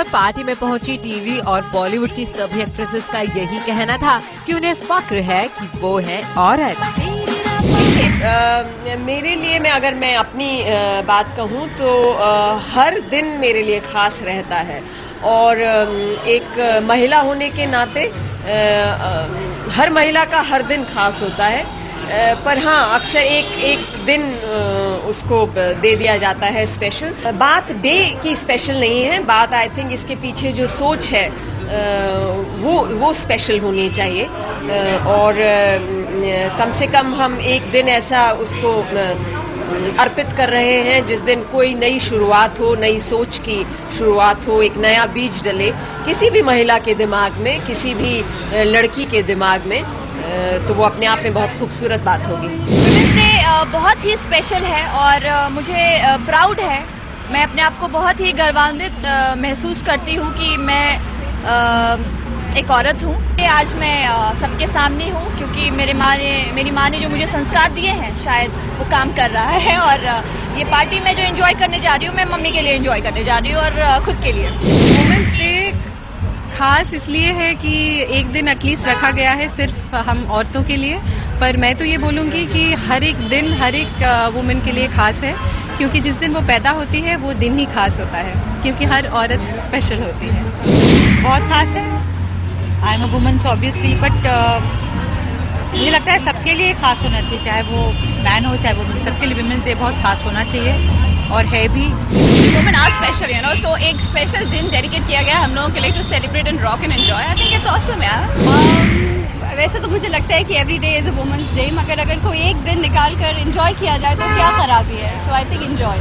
Party में पहुंची TV और बॉलीवुड की सभी एक्ट्रेसेस का यही कहना था कि उन्हें फक्र है कि वो है औरत। मेरे लिए अगर मैं अपनी बात कहूँ तो हर दिन मेरे लिए खास रहता है और एक महिला होने के नाते हर महिला का हर दिन खास होता है, पर हाँ अक्सर एक दिन उसको दे दिया जाता है स्पेशल। बात डे की स्पेशल नहीं है, बात आई थिंक इसके पीछे जो सोच है वो स्पेशल होनी चाहिए और कम से कम हम एक दिन ऐसा उसको अर्पित कर रहे हैं जिस दिन कोई नई शुरुआत हो, नई सोच की शुरुआत हो, एक नया बीज डले किसी भी महिला के दिमाग में, किसी भी लड़की के दिमाग में, तो वो अपने आप में बहुत खूबसूरत बात होगी। वुमेन्स डे बहुत ही स्पेशल है और मुझे प्राउड है, मैं अपने आप को बहुत ही गौरवान्वित महसूस करती हूँ कि मैं एक औरत हूँ। आज मैं सबके सामने हूँ क्योंकि मेरी माँ ने जो मुझे संस्कार दिए हैं शायद वो काम कर रहा है और ये पार्टी में जो एंजॉय करने जा रही हूँ मैं मम्मी के लिए एंजॉय करने जा रही हूँ और खुद के लिए। वुमेन्स डे खास इसलिए है कि एक दिन एटलीस्ट रखा गया है सिर्फ हम औरतों के लिए, पर मैं तो ये बोलूँगी कि हर एक दिन हर एक वुमेन के लिए खास है क्योंकि जिस दिन वो पैदा होती है वो दिन ही खास होता है क्योंकि हर औरत स्पेशल होती है। बहुत खास है, I am a woman obviously, but मुझे लगता है सबके लिए खास होना चाहिए, चाहे वो मैन हो चाहे वुमेन, सबके लिए वुमेन्स डे बहुत खास होना चाहिए और है भी। Women are special you know, so एक स्पेशल दिन डेडिकेट किया गया हम लोगों के लिए to celebrate and rock and enjoy. I think it's awesome यार। वैसे तो मुझे लगता है कि every day is a women's day, मगर अगर कोई एक दिन निकाल कर एंजॉय किया जाए तो क्या खराबी है। सो आई थिंक एंजॉय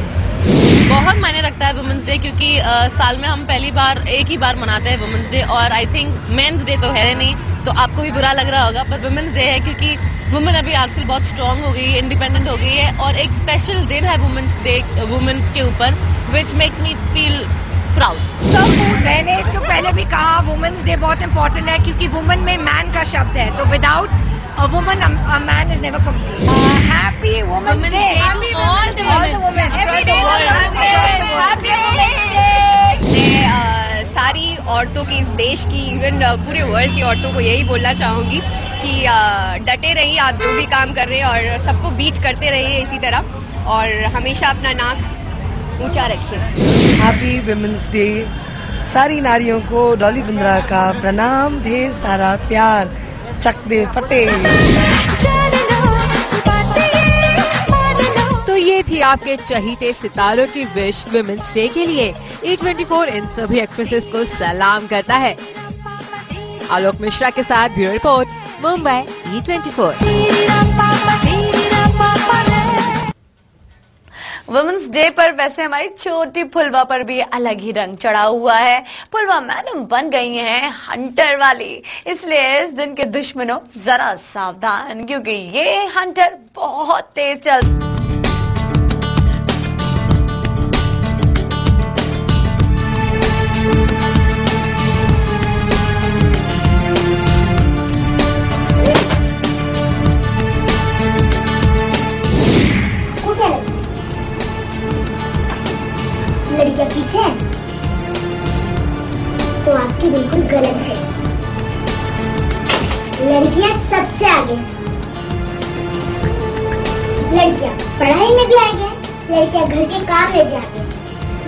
बहुत मायने रखता है वुमेन्स डे क्योंकि साल में हम पहली बार एक ही बार मनाते हैं वुमेन्स डे और आई थिंक मेंस डे तो है नहीं, तो आपको भी बुरा लग रहा होगा, पर वुमेन्स डे है क्योंकि वुमेन अभी आजकल बहुत स्ट्रांग हो गई है, इंडिपेंडेंट हो गई है और एक स्पेशल दिन है वुमेन्स डे वुमेन के ऊपर which makes me feel proud. मैंने तो पहले भी कहा वुमेन्स डे बहुत इम्पोर्टेंट है क्योंकि वुमेन में मैन का शब्द है, तो without a woman a man is never complete. Happy Women's Day to all the women every day. Happy Women's Day. सारी औरतों की, इस देश की, इवन पूरे वर्ल्ड की औरतों को यही बोलना चाहूँगी कि डटे रहिए आप जो भी काम कर रहे हैं और सबको बीट करते रहिए इसी तरह और हमेशा अपना नाक ऊंचा रखिए। Happy women's day. सारी नारियों को डॉली बिंद्रा का प्रणाम, ढेर सारा प्यार, चक दे फटे। तो ये थी आपके चहीते सितारों की विश वुमेन्स डे के लिए। E24 इन सभी एक्ट्रेसेस को सलाम करता है। आलोक मिश्रा के साथ bureau report, Mumbai, E24। Women's day पर वैसे हमारी छोटी फुलवा पर भी अलग ही रंग चढ़ा हुआ है। फुलवा मैडम बन गई हैं हंटर वाली, इसलिए इस दिन के दुश्मनों जरा सावधान क्योंकि ये हंटर बहुत तेज चल। लड़कियां पीछे है तो आपकी बिल्कुल गलत है, लड़कियां सबसे आगे। लड़कियां पढ़ाई में भी आगे हैं, लड़कियां घर के काम में भी आगे हैं,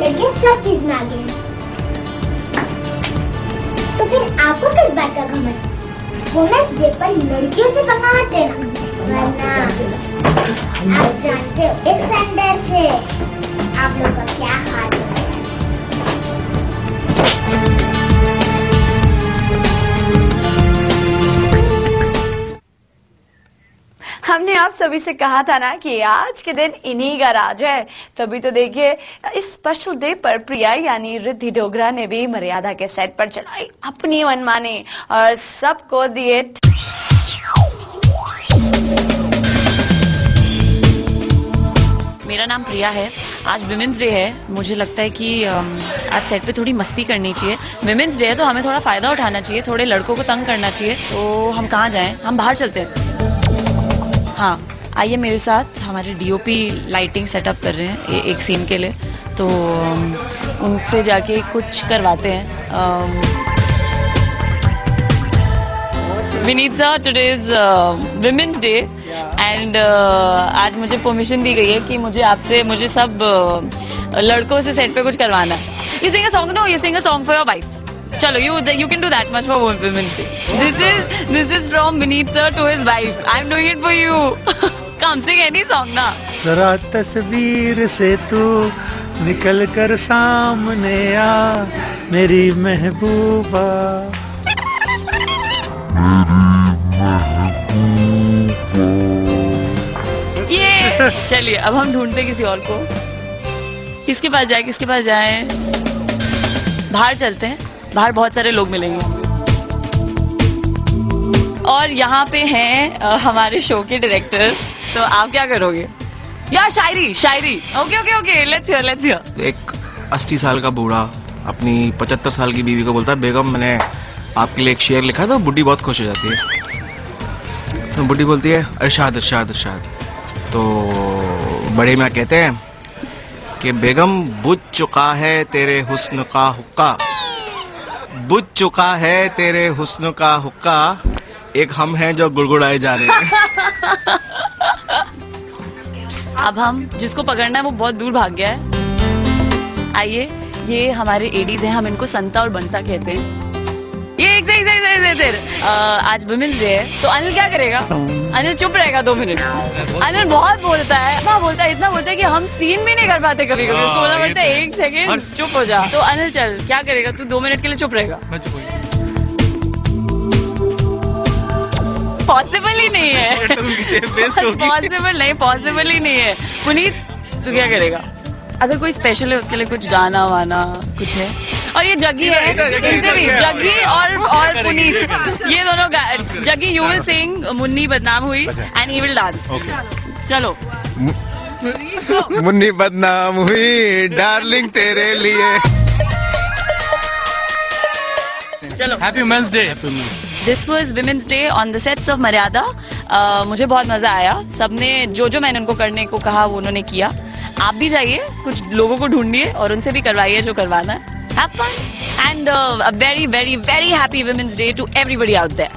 लड़कियां सब चीज में आगे हैं। तो फिर आपको किस बात का घमंड? वुमेन्स डे पर लड़कियों से पंगा मत लेना, वरना आप जानते हो इस संडे से आप लोग का क्या हाल है। हमने आप सभी से कहा था ना कि आज के दिन इन्हीं का राज है, तभी तो देखिए इस स्पेशल डे पर प्रिया यानी रिद्धि डोगरा ने भी मर्यादा के सेट पर चलाई अपनी मनमानी और सबको दिए। मेरा नाम प्रिया है, आज विमेंस डे है, मुझे लगता है कि आज सेट पे थोड़ी मस्ती करनी चाहिए। विमेंस डे है तो हमें थोड़ा फायदा उठाना चाहिए, थोड़े लड़कों को तंग करना चाहिए। तो हम कहाँ जाएं? हम बाहर चलते हैं। हाँ आइए मेरे साथ, हमारे डीओपी लाइटिंग सेटअप कर रहे हैं एक सीन के लिए, तो उनसे जाके कुछ करवाते हैं। Vinita, today is women's day and आज मुझे परमिशन दी गई है कि मुझे सब लड़कों से सेट पे कुछ करवाना है। You sing a song? No, you sing a song for your wife. चलो, you can do that much for women's day. This is from Vineet sir to his wife. I'm doing it for you. Come sing any song ना. जरा तस्वीर से तू निकल कर सामने आ मेरी महबूबा। ये चलिए अब हम ढूंढते किसी और को। किसके पास जाए? बाहर चलते हैं, बाहर बहुत सारे लोग मिलेंगे। और यहाँ पे हैं हमारे शो के डायरेक्टर, तो आप क्या करोगे? या शायरी। Okay, let's hear. एक 80 साल का बूढ़ा अपनी 75 साल की बीवी को बोलता है, बेगम मैंने आपके लिए एक शेर लिखा है, तो बुढ़ी बहुत खुश हो जाती है। तो बुढ़ी बोलती है, इरशाद। तो बड़े मियाँ कहते हैं कि बेगम बुझ चुका है तेरे हुस्न का हुक्का, एक हम हैं जो गुड़गुड़ाए जा रहे हैं। अब हम जिसको पकड़ना है वो बहुत दूर भाग गया है। आइए, ये हमारे एडीज हैं, हम इनको संता और बंता कहते हैं। ये आज वुमेन्स डे है, तो अनिल क्या करेगा? अनिल चुप रहेगा 2 मिनट। अनिल बहुत बोलता है, इतना बोलता है कि हम सीन भी नहीं कर पाते कभी कभी। उसको बोलना पड़ता है 1 सेकेंड चुप हो जा। तो अनिल चल, क्या करेगा तू? 2 मिनट के लिए चुप रहेगा? पॉसिबल ही नहीं है। पॉसिबल ही नहीं है। पुनीत, तू क्या करेगा? अगर कोई स्पेशल है उसके लिए कुछ गाना वाना कुछ है? और ये जग्गी है, इनसे भी जग्गी और पुनीत, ये दोनों Jaggi you will sing Munni बदनाम हुई एंड ही विल डांस। चलो। मुन्नी बदनाम हुई डार्लिंग तेरे लिए। चलो, happy women's day. This was women's day on the sets of Maryada. मुझे बहुत मजा आया। सबने जो मैंने उनको करने को कहा वो उन्होंने किया। आप भी जाइए, कुछ लोगों को ढूंढिए और उनसे भी करवाइए जो करवाना है। Have fun and a very, very, very happy Women's Day to everybody out there.